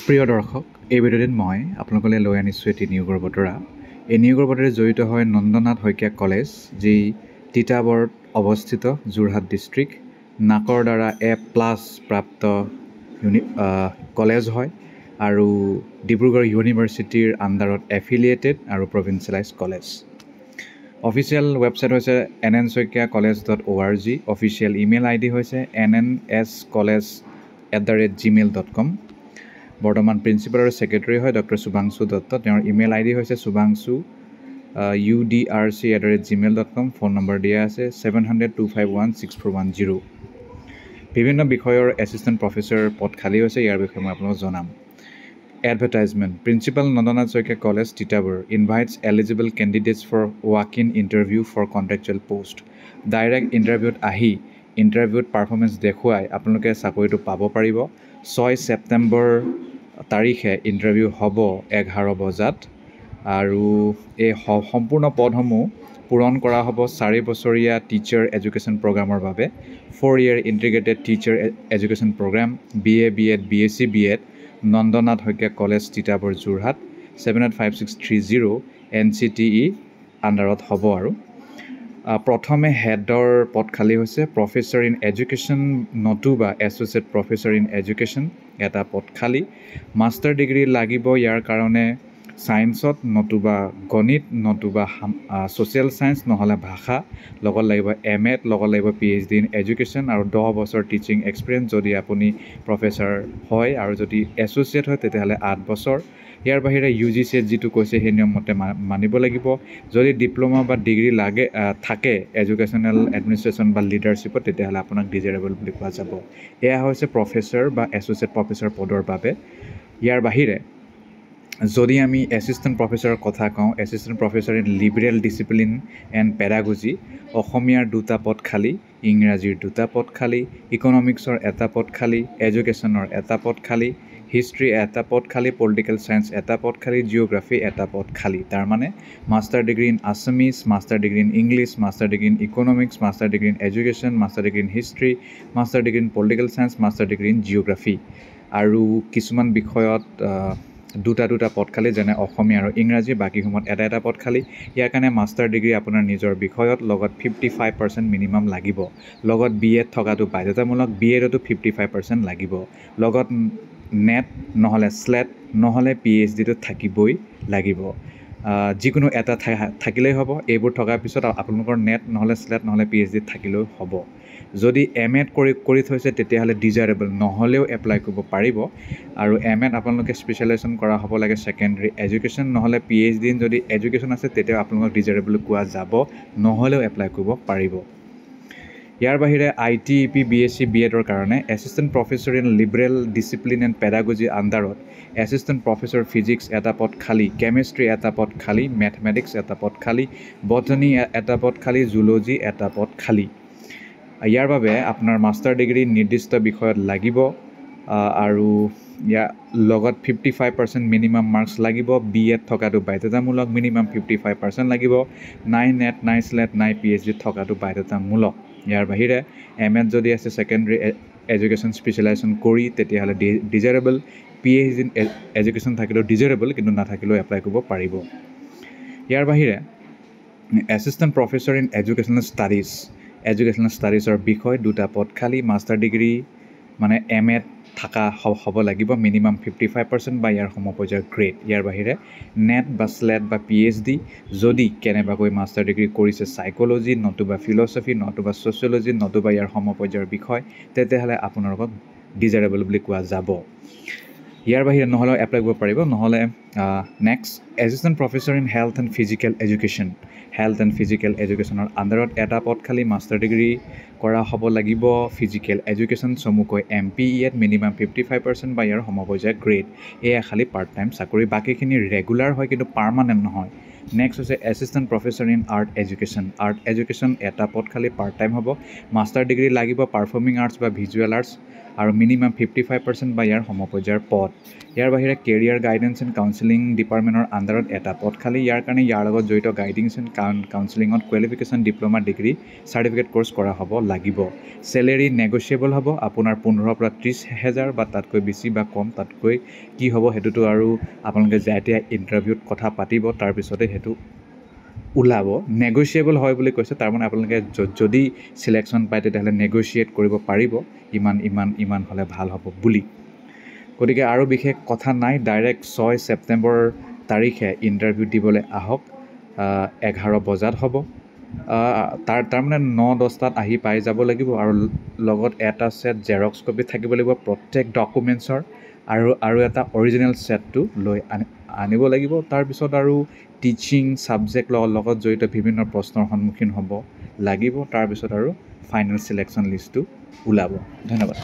প্ৰিয় দৰ্শক, এই ভিডিঅ'টিত মই আপোনালোকলৈ লৈ আনিছোঁ এটি নিয়োগৰ বতৰা। এই নিয়োগৰ বতৰাৰে জড়িত হয় নন্দনাথ শইকীয়া কলেজ, যি তিতাবৰত অৱস্থিত, যোৰহাট ডিষ্ট্ৰিক্ট। নাকৰ দ্বাৰা A+ প্ৰাপ্ত কলেজ হয় আৰু ডিব্ৰুগড় ইউনিভাৰ্চিটিৰ আণ্ডাৰত এফিলিয়েটেড আৰু প্ৰভিঞ্চিয়েলাইজ কলেজ। অফিচিয়েল ৱেবছাইট হৈছে nnsoikiacollege.org। অফিচিয়েল ইমেইল ID হৈছে nnscollege@gmail.com। বৰ্তমান প্ৰিন্সিপাল আৰু ছেক্ৰেটাৰী হয় ডক্টৰ শুভাংশু দত্ত। তেওঁৰ ইমেইল ID হৈছে subhangshu udrc@gmail.com। ফোন নম্বৰ দিয়া আছে 700-251-6410। বিভিন্ন বিষয়ৰ এছিষ্টেণ্ট প্ৰফেচৰ পদ খালী হৈছে, ইয়াৰ বিষয়ে মই আপোনালোকক জনাম। Advertisement. Principal Nandanath Saikia college Titabar invites eligible candidates for walk in interview for contractual post. Direct ইণ্টাৰভিউত আহি ইণ্টাৰভিউত পাৰফৰ্মেঞ্চ দেখুৱাই আপোনালোকে চাকৰিটো পাব পাৰিব। 6 ছেপ্টেম্বৰ তাৰিখে ইণ্টাৰভিউ হ'ব 11 বজাত আৰু এই সম্পূৰ্ণ পদসমূহ পূৰণ কৰা হ'ব 4 বছৰীয়া টিচাৰ এডুকেশ্যন প্ৰগ্ৰামৰ বাবে। 4 year integrated teacher education programme BA B.Ed BSc B.Ed Nandanath Saikia college Titabar Jorhat 785630 NCTE আণ্ডাৰত হ'ব। আৰু প্ৰথমে হেডৰ পদ খালী হৈছে প্ৰফেচৰ ইন এডুকেশ্যন নতুবা এছ'চিয়েট প্ৰফেচৰ ইন এডুকেশ্যন এটা পদ খালী। মাষ্টাৰ ডিগ্ৰী লাগিব, ইয়াৰ কাৰণে ছায়েন্সত নতুবা গণিত নতুবা ছ'চিয়েল ছায়েন্স নহ'লে ভাষা, লগত লাগিব MA, লগত লাগিব PhD ইন এডুকেশ্যন আৰু 10 বছৰ টিচিং এক্সপিৰিয়েঞ্চ যদি আপুনি প্ৰফেচৰ হয়, আৰু যদি এছ'চিয়েট হয় তেতিয়াহ'লে 8 বছৰ। ইয়াৰ বাহিৰে UGC যিটো কৈছে সেই নিয়মমতে মানিব লাগিব। যদি ডিপ্ল'মা বা ডিগ্ৰী থাকে এডুকেশ্যনেল এডমিনিষ্ট্ৰেশ্যন বা লিডাৰশ্বিপত, তেতিয়াহ'লে আপোনাক ডিজাৰেবল বুলি কোৱা যাব। এয়া হৈছে প্ৰফেচৰ বা এছ'চিয়েট প্ৰফেচৰ পদৰ বাবে। ইয়াৰ বাহিৰে যদি আমি এছিষ্টেণ্ট প্ৰফেচৰৰ কথা কওঁ, assistant professor in liberal discipline and pedagogy, অসমীয়াৰ 2টা পদ খালী, ইংৰাজীৰ 2টা পদ খালী, ইকনমিক্সৰ 1টা পদ খালী, এডুকেশ্যনৰ 1টা পদ খালী, হিষ্ট্ৰী 1টা পদ খালী, পলিটিকেল ছায়েন্স 1টা পদ খালী, জিঅ'গ্ৰাফী 1টা পদ খালী। তাৰমানে master degree in Assamese, master degree in English, master degree in economics, master degree in education, master degree in history, master degree in political science, master degree in geography. আৰু কিছুমান বিষয়ত 2টা পদ খালী, যেনে অসমীয়া আৰু ইংৰাজী, বাকী সময়ত 1টা পদ খালী। ইয়াৰ কাৰণে মাষ্টাৰ ডিগ্ৰী আপোনাৰ নিজৰ বিষয়ত লগত 55% মিনিমাম লাগিব। লগত B.Ed থকাটো বাধ্যতামূলক, B.Edতো 55% লাগিব। লগত নেট নহ'লে স্লেট নহ'লে PhDটো থাকিবই লাগিব। যিকোনো এটা থাকিলেই হ'ব। এইবোৰ থকাৰ পিছত আপোনালোকৰ নেট নহ'লে স্লেট নহ'লে PhD থাকিলেও হ'ব। যদি MA কৰি থৈছে তেতিয়াহ'লে ডিজাৰেবল, নহ'লেও এপ্লাই কৰিব পাৰিব। আৰু MA আপোনালোকে স্পেচিয়েলাইজেশ্যন কৰা হ'ব লাগে ছেকেণ্ডেৰী এডুকেশ্যন নহ'লে PhD যদি এডুকেশ্যন আছে তেতিয়া আপোনালোকক ডিজাৰেবল কোৱা যাব, নহ'লেও এপ্লাই কৰিব পাৰিব। ইয়াৰ বাহিৰে ITEP BSc B.Edৰ কাৰণে assistant professor in liberal discipline and pedagogy আণ্ডাৰত এছিষ্টেণ্ট প্ৰফেচৰ ফিজিক্স 1টা পদ খালী, কেমেষ্ট্ৰি 1টা পদ খালী, মেথমেটিক্স 1টা পদ খালী, বটানী 1টা পদ খালী, জুলজি 1টা পদ খালী। ইয়াৰ বাবে আপোনাৰ মাষ্টাৰ ডিগ্ৰী নিৰ্দিষ্ট বিষয়ত লাগিব আৰু ইয়াৰ লগত 55% মিনিমাম মাৰ্কছ লাগিব। B.Ed থকাটো বাধ্যতামূলক, মিনিমাম 55% লাগিব। নাই নেট, নাই স্লেট, নাই PhD থকাটো বাধ্যতামূলক। ইয়াৰ বাহিৰে MA যদি আছে ছেকেণ্ডেৰী এডুকেশ্যন স্পেচিয়েলাইজেশ্যন কৰি তেতিয়াহ'লে ডিজাৰেবল, PhD ইন এডুকেশ্যন থাকিলেও ডিজাৰেবল, কিন্তু নাথাকিলেও এপ্লাই কৰিব পাৰিব। ইয়াৰ বাহিৰে এছিষ্টেণ্ট প্ৰফেচৰ ইন এডুকেশ্যনেল ষ্টাডিজৰ বিষয় 2টা পদ খালী, মাষ্টাৰ ডিগ্ৰী মানে MA থকা হ'ব লাগিব, মিনিমাম 55% বা ইয়াৰ সমপৰ্যায়ৰ গ্ৰেড। ইয়াৰ বাহিৰে নেট বা স্লেট বা PhD যদি কেনেবাকৈ মাষ্টাৰ ডিগ্ৰী কৰিছে চাইক'লজি নতুবা ফিল'চফি নতুবা ছ'চিয়লজি নতুবা ইয়াৰ সমপৰ্যায়ৰ বিষয়, তেতিয়াহ'লে আপোনালোকক ডিজাৰেবল বুলি কোৱা যাব। ইয়াৰ বাহিৰে নহ'লেও এপ্লাই কৰিব পাৰিব। নহ'লে next assistant professor in health and physical এডুকেশ্যনৰ আণ্ডাৰত 1টা পদ খালী, মাষ্টাৰ ডিগ্ৰী কৰা হ'ব লাগিব ফিজিকেল এডুকেশ্যন, চমুকৈ MPEড, মিনিমাম 55% বা ইয়াৰ সমপৰ্যায়ৰ গ্ৰেড। এয়া খালী পাৰ্ট টাইম চাকৰি, বাকীখিনি ৰেগুলাৰ হয় কিন্তু পাৰ্মানেণ্ট নহয়। নেক্সট হৈছে assistant professor in art education 1টা পদ খালী, পাৰ্ট টাইম হ'ব। মাষ্টাৰ ডিগ্ৰী লাগিব পাৰফৰ্মিং আৰ্টছ বা ভিজুৱেল আৰ্টছ আৰু মিনিমাম 55% বা ইয়াৰ সমপৰ্যায়ৰ পদ। ইয়াৰ বাহিৰে কেৰিয়াৰ গাইডেন্স এণ্ড কাউন্সেলিং ডিপাৰ্টমেণ্টৰ আণ্ডাৰত এটা পদ খালী। ইয়াৰ কাৰণে ইয়াৰ লগত জড়িত গাইডেন্স এণ্ড কাউন্সেলিঙত qualification diploma degree certificate course কৰা হ'ব লাগিব। চেলেৰি নেগচিয়েবল হ'ব আপোনাৰ 15 পৰা 30,000 বা তাতকৈ বেছি বা কম। তাতকৈ কি হ'ব সেইটোতো আৰু আপোনালোকে যেতিয়া ইণ্টাৰভিউত কথা পাতিব তাৰপিছতে সেইটো ওলাব। নেগচিয়েবল হয় বুলি কৈছে, তাৰমানে আপোনালোকে যদি চিলেকশ্যন পায় তেতিয়াহ'লে নেগচিয়েট কৰিব পাৰিব ইমান হ'লে ভাল হ'ব বুলি। গতিকে আৰু বিশেষ কথা নাই, ডাইৰেক্ট 6 ছেপ্টেম্বৰ তাৰিখে ইণ্টাৰভিউ দিবলৈ আহক। 11 বজাত হ'ব। তাৰমানে 9-10টাত আহি পাই যাব লাগিব আৰু লগত এটা ছেট জেৰক্স কপি থাকিব লাগিব প্ৰত্যেক ডকুমেণ্টছৰ আৰু এটা অৰিজিনেল ছেটটো লৈ আনিব লাগিব। তাৰপিছত আৰু টিচিং ছাবজেক্ট লগত জড়িত বিভিন্ন প্ৰশ্নৰ সন্মুখীন হ'ব লাগিব। তাৰপিছত আৰু ফাইনেল চিলেকশ্যন লিষ্টটো ওলাব। ধন্যবাদ।